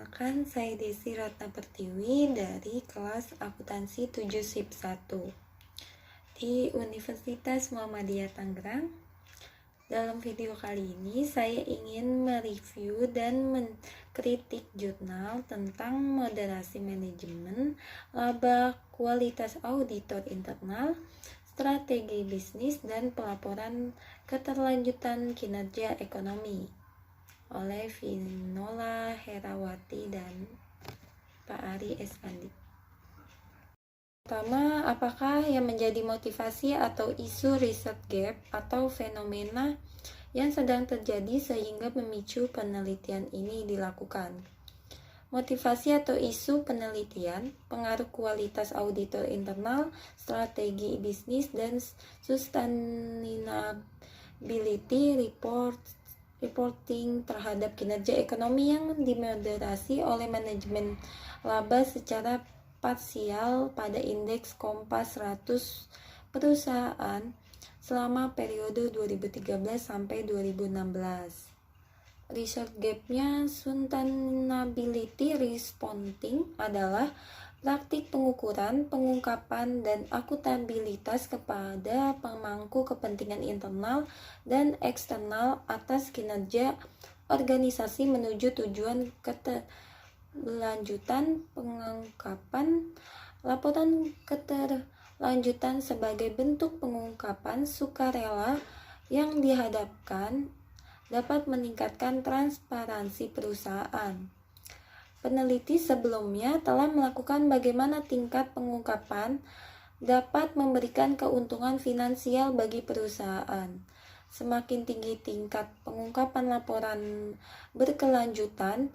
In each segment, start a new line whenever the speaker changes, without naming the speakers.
Perkenalkan, saya Desi Ratna Pertiwi dari kelas Akuntansi 7 SIP 1 di Universitas Muhammadiyah Tangerang. Dalam video kali ini, saya ingin mereview dan mengkritik jurnal tentang moderasi manajemen, laba, kualitas auditor internal, strategi bisnis, dan pelaporan keterlanjutan kinerja ekonomi oleh Vinola Herawati dan Pak Ari Eskandi. Pertama, apakah yang menjadi motivasi atau isu research gap atau fenomena yang sedang terjadi sehingga memicu penelitian ini dilakukan? Motivasi atau isu penelitian, pengaruh kualitas auditor internal, strategi bisnis, dan sustainability reporting terhadap kinerja ekonomi yang dimoderasi oleh manajemen laba secara parsial pada indeks Kompas 100 perusahaan selama periode 2013 sampai 2016. Research gap-nya sustainability reporting adalah praktik pengukuran, pengungkapan, dan akuntabilitas kepada pemangku kepentingan internal dan eksternal atas kinerja organisasi menuju tujuan keterlanjutan. Pengungkapan laporan keterlanjutan sebagai bentuk pengungkapan sukarela yang dihadapkan dapat meningkatkan transparansi perusahaan. Peneliti sebelumnya telah melakukan bagaimana tingkat pengungkapan dapat memberikan keuntungan finansial bagi perusahaan. Semakin tinggi tingkat pengungkapan laporan berkelanjutan,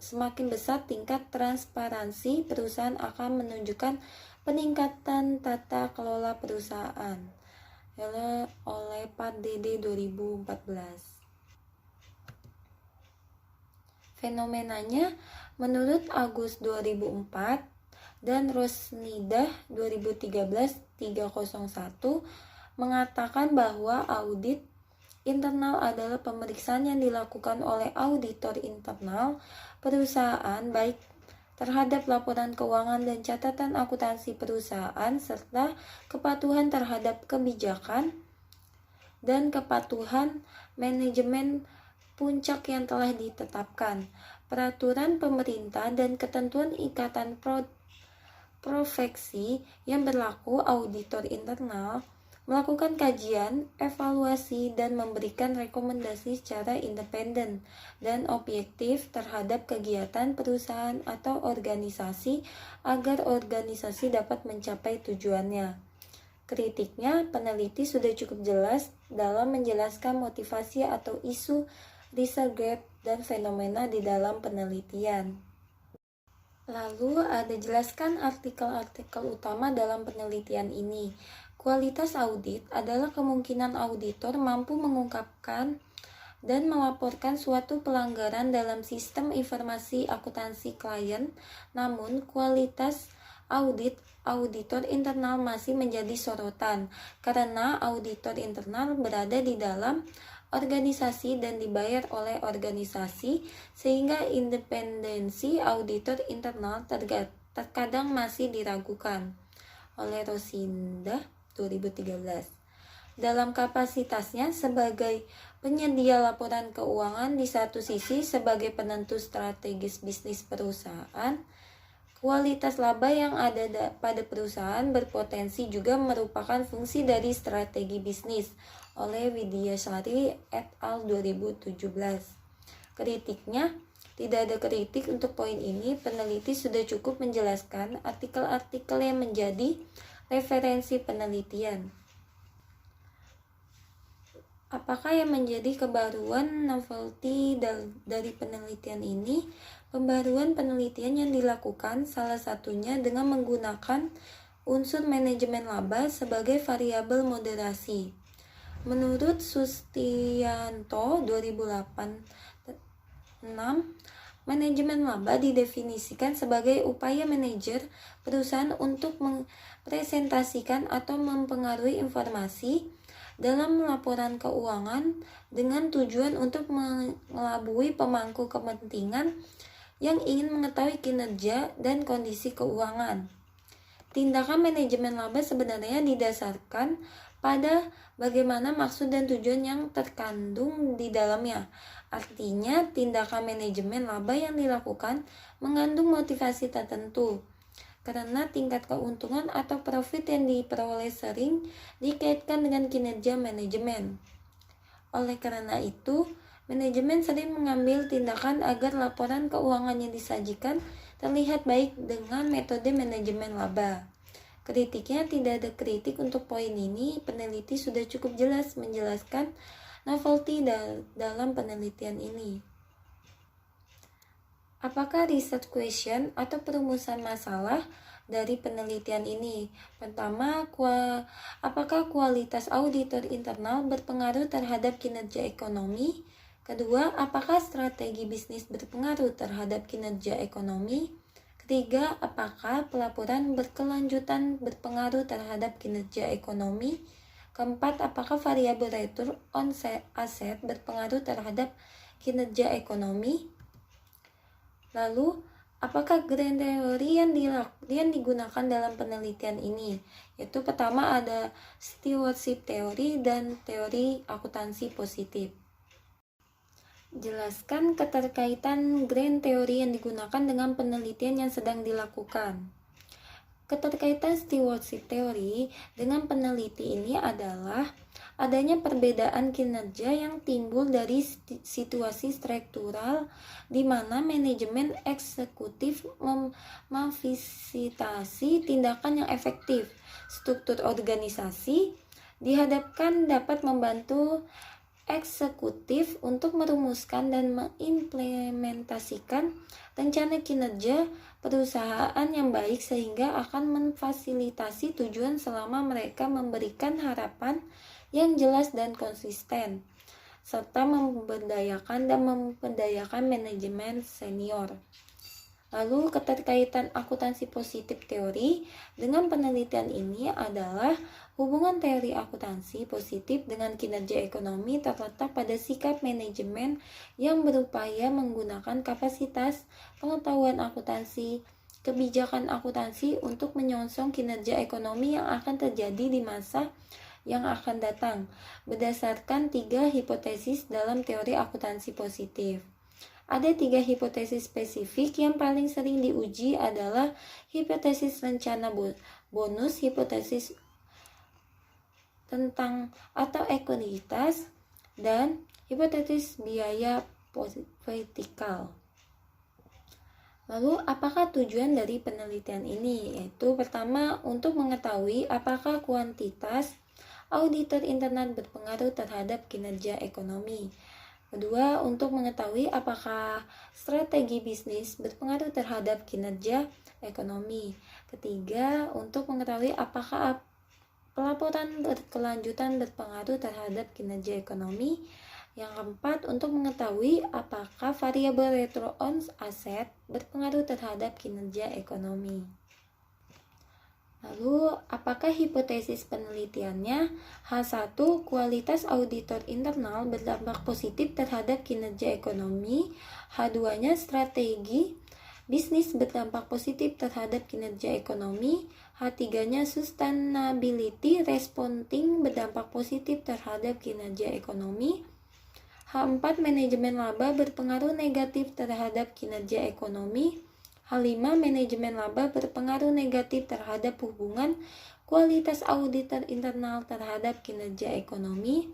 semakin besar tingkat transparansi perusahaan akan menunjukkan peningkatan tata kelola perusahaan. Oleh Pak Dede 2014. Fenomenanya, menurut Agus 2004 dan Rosnidah 2013-301 mengatakan bahwa audit internal adalah pemeriksaan yang dilakukan oleh auditor internal perusahaan baik terhadap laporan keuangan dan catatan akuntansi perusahaan serta kepatuhan terhadap kebijakan dan kepatuhan manajemen puncak yang telah ditetapkan, peraturan pemerintah dan ketentuan ikatan profesi yang berlaku. Auditor internal melakukan kajian, evaluasi, dan memberikan rekomendasi secara independen dan objektif terhadap kegiatan perusahaan atau organisasi agar organisasi dapat mencapai tujuannya. Kritiknya, peneliti sudah cukup jelas dalam menjelaskan motivasi atau isu research gap dan fenomena di dalam penelitian. Lalu ada jelaskan artikel-artikel utama dalam penelitian ini. Kualitas audit adalah kemungkinan auditor mampu mengungkapkan dan melaporkan suatu pelanggaran dalam sistem informasi akuntansi klien, namun kualitas auditor internal masih menjadi sorotan karena auditor internal berada di dalam organisasi dan dibayar oleh organisasi, sehingga independensi auditor internal terkadang masih diragukan. Oleh Rosinda 2013. Dalam kapasitasnya sebagai penyedia laporan keuangan di satu sisi sebagai penentu strategis bisnis perusahaan, kualitas laba yang ada pada perusahaan berpotensi juga merupakan fungsi dari strategi bisnis. Oleh Widyasari et al. 2017. Kritiknya, tidak ada kritik untuk poin ini. Peneliti sudah cukup menjelaskan artikel-artikel yang menjadi referensi penelitian. Apakah yang menjadi kebaruan novelty dari penelitian ini? Pembaruan penelitian yang dilakukan salah satunya dengan menggunakan unsur manajemen laba sebagai variabel moderasi. Menurut Sustianto 2008-6, manajemen laba didefinisikan sebagai upaya manajer perusahaan untuk mempresentasikan atau mempengaruhi informasi dalam laporan keuangan dengan tujuan untuk mengelabui pemangku kepentingan yang ingin mengetahui kinerja dan kondisi keuangan. Tindakan manajemen laba sebenarnya didasarkan pada bagaimana maksud dan tujuan yang terkandung di dalamnya. Artinya, tindakan manajemen laba yang dilakukan mengandung motivasi tertentu. Karena tingkat keuntungan atau profit yang diperoleh sering dikaitkan dengan kinerja manajemen. Oleh karena itu, manajemen sering mengambil tindakan agar laporan keuangan yang disajikan terlihat baik dengan metode manajemen laba. Kritiknya tidak ada kritik untuk poin ini, peneliti sudah cukup jelas menjelaskan novelty dalam penelitian ini. Apakah research question atau perumusan masalah dari penelitian ini? Pertama, apakah kualitas auditor internal berpengaruh terhadap kinerja ekonomi? Kedua, apakah strategi bisnis berpengaruh terhadap kinerja ekonomi? Ketiga, apakah pelaporan berkelanjutan berpengaruh terhadap kinerja ekonomi? Keempat, apakah variabel return on asset berpengaruh terhadap kinerja ekonomi? Lalu, apakah grand theory yang digunakan dalam penelitian ini? Yaitu pertama ada stewardship theory dan teori akuntansi positif. Jelaskan keterkaitan grand theory yang digunakan dengan penelitian yang sedang dilakukan. Keterkaitan stewardship theory dengan peneliti ini adalah adanya perbedaan kinerja yang timbul dari situasi struktural di mana manajemen eksekutif memfasilitasi tindakan yang efektif. Struktur organisasi dihadapkan dapat membantu eksekutif untuk merumuskan dan mengimplementasikan rencana kinerja perusahaan yang baik sehingga akan memfasilitasi tujuan selama mereka memberikan harapan yang jelas dan konsisten, serta memberdayakan dan memberdayakan manajemen senior. Lalu keterkaitan akuntansi positif teori dengan penelitian ini adalah hubungan teori akuntansi positif dengan kinerja ekonomi terletak pada sikap manajemen yang berupaya menggunakan kapasitas pengetahuan akuntansi, kebijakan akuntansi untuk menyongsong kinerja ekonomi yang akan terjadi di masa yang akan datang, berdasarkan 3 hipotesis dalam teori akuntansi positif. Ada 3 hipotesis spesifik yang paling sering diuji adalah hipotesis rencana bonus, hipotesis tentang atau ekuitas, dan hipotesis biaya vertikal. Lalu, apakah tujuan dari penelitian ini? Yaitu pertama, untuk mengetahui apakah kuantitas auditor internal berpengaruh terhadap kinerja ekonomi. Kedua, untuk mengetahui apakah strategi bisnis berpengaruh terhadap kinerja ekonomi. Ketiga, untuk mengetahui apakah pelaporan berkelanjutan berpengaruh terhadap kinerja ekonomi. Yang keempat, untuk mengetahui apakah variabel return on asset berpengaruh terhadap kinerja ekonomi. Lalu, apakah hipotesis penelitiannya? H1, kualitas auditor internal berdampak positif terhadap kinerja ekonomi. H2-nya, strategi bisnis berdampak positif terhadap kinerja ekonomi. H3-nya, sustainability responding berdampak positif terhadap kinerja ekonomi. H4, manajemen laba berpengaruh negatif terhadap kinerja ekonomi. H5, manajemen laba berpengaruh negatif terhadap hubungan kualitas auditor internal terhadap kinerja ekonomi.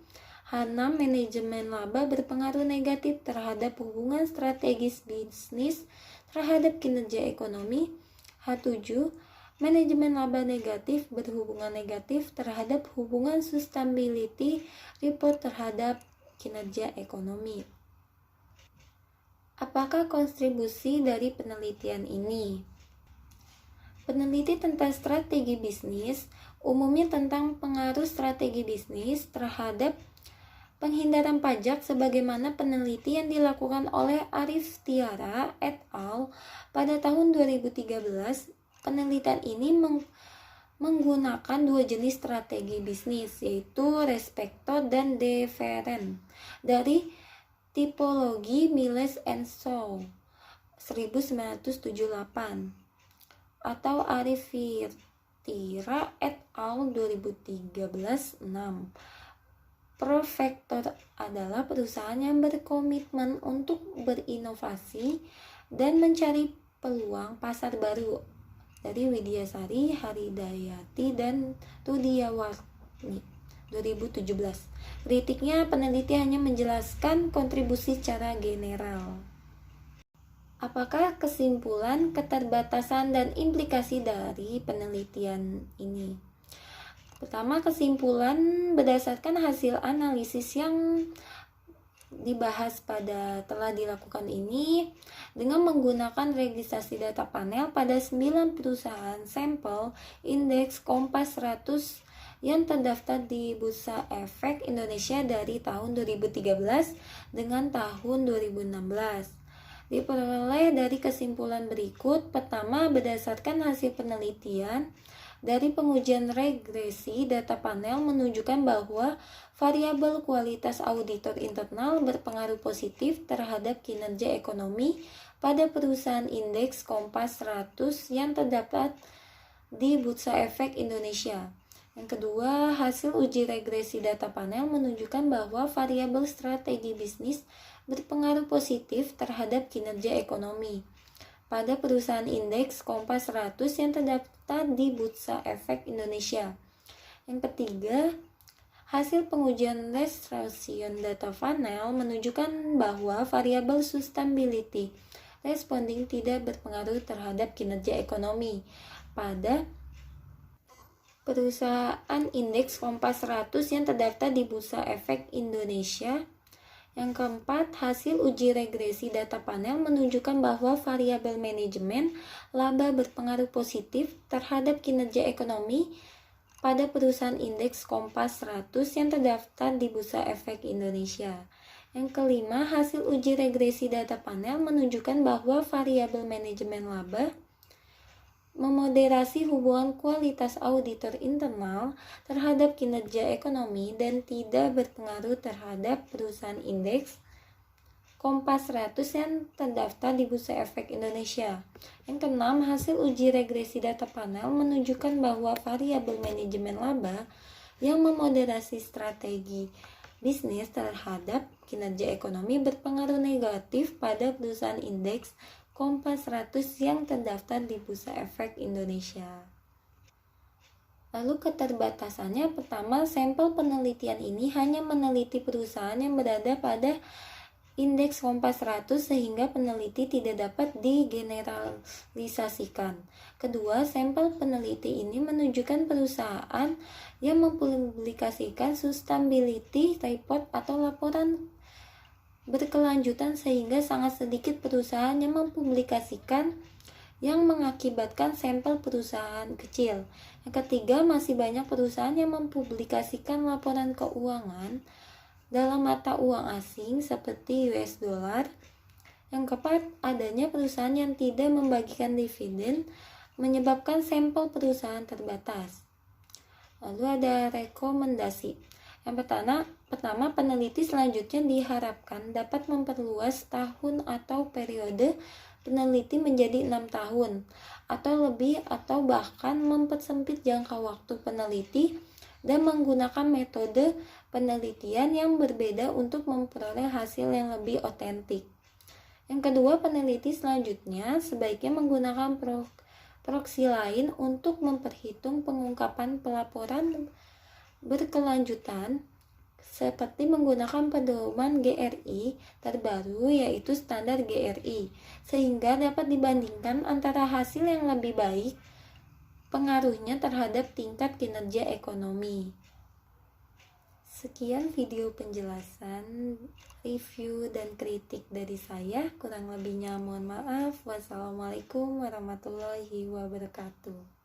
H6, manajemen laba berpengaruh negatif terhadap hubungan strategis bisnis terhadap kinerja ekonomi. H7, manajemen laba negatif berhubungan negatif terhadap hubungan sustainability report terhadap kinerja ekonomi. Apakah kontribusi dari penelitian ini? Peneliti tentang strategi bisnis, umumnya tentang pengaruh strategi bisnis terhadap penghindaran pajak sebagaimana penelitian dilakukan oleh Arif Tiara et al. Pada tahun 2013. Penelitian ini menggunakan 2 jenis strategi bisnis, yaitu respecto dan deferent, dari tipologi Miles and Shaw. 1978 atau Arif Firtira et al. 2013 6. Profektor adalah perusahaan yang berkomitmen untuk berinovasi dan mencari peluang pasar baru. Dari Widyasari Haridayati dan Rudiawarni 2017. Kritiknya, peneliti hanya menjelaskan kontribusi secara general. Apakah kesimpulan, keterbatasan, dan implikasi dari penelitian ini? Pertama, kesimpulan berdasarkan hasil analisis yang dibahas telah dilakukan ini dengan menggunakan registrasi data panel pada 9 perusahaan sampel indeks Kompas 100 yang terdaftar di Bursa Efek Indonesia dari tahun 2013 dengan tahun 2016. Diperoleh dari kesimpulan berikut. Pertama, berdasarkan hasil penelitian dari pengujian regresi data panel menunjukkan bahwa variabel kualitas auditor internal berpengaruh positif terhadap kinerja ekonomi pada perusahaan indeks Kompas 100 yang terdapat di Bursa Efek Indonesia. Yang kedua, hasil uji regresi data panel menunjukkan bahwa variabel strategi bisnis berpengaruh positif terhadap kinerja ekonomi pada perusahaan indeks Kompas 100 yang terdaftar di Bursa Efek Indonesia. Yang ketiga, hasil pengujian regression data panel menunjukkan bahwa variabel sustainability responding tidak berpengaruh terhadap kinerja ekonomi pada perusahaan indeks Kompas 100 yang terdaftar di Bursa Efek Indonesia. Yang keempat, hasil uji regresi data panel menunjukkan bahwa variabel manajemen laba berpengaruh positif terhadap kinerja ekonomi pada perusahaan indeks Kompas 100 yang terdaftar di Bursa Efek Indonesia. Yang kelima, hasil uji regresi data panel menunjukkan bahwa variabel manajemen laba memoderasi hubungan kualitas auditor internal terhadap kinerja ekonomi dan tidak berpengaruh terhadap perusahaan indeks Kompas 100 yang terdaftar di Bursa Efek Indonesia. Yang keenam, hasil uji regresi data panel menunjukkan bahwa variabel manajemen laba yang memoderasi strategi bisnis terhadap kinerja ekonomi berpengaruh negatif pada perusahaan indeks Kompas 100 yang terdaftar di Bursa Efek Indonesia. Lalu keterbatasannya, pertama, sampel penelitian ini hanya meneliti perusahaan yang berada pada indeks Kompas 100 sehingga peneliti tidak dapat digeneralisasikan. Kedua, sampel peneliti ini menunjukkan perusahaan yang mempublikasikan sustainability report atau laporan berkelanjutan sehingga sangat sedikit perusahaan yang mempublikasikan, yang mengakibatkan sampel perusahaan kecil. Yang ketiga, masih banyak perusahaan yang mempublikasikan laporan keuangan dalam mata uang asing seperti US dollar. Yang keempat, adanya perusahaan yang tidak membagikan dividen menyebabkan sampel perusahaan terbatas. Lalu ada rekomendasi. Yang pertama, peneliti selanjutnya diharapkan dapat memperluas tahun atau periode peneliti menjadi 6 tahun atau lebih, atau bahkan mempersempit jangka waktu peneliti dan menggunakan metode penelitian yang berbeda untuk memperoleh hasil yang lebih otentik. Yang kedua, peneliti selanjutnya sebaiknya menggunakan proksi lain untuk memperhitung pengungkapan pelaporan berkelanjutan, seperti menggunakan pedoman GRI terbaru, yaitu standar GRI, sehingga dapat dibandingkan antara hasil yang lebih baik pengaruhnya terhadap tingkat kinerja ekonomi. Sekian video penjelasan, review, dan kritik dari saya. Kurang lebihnya mohon maaf. Wassalamualaikum warahmatullahi wabarakatuh.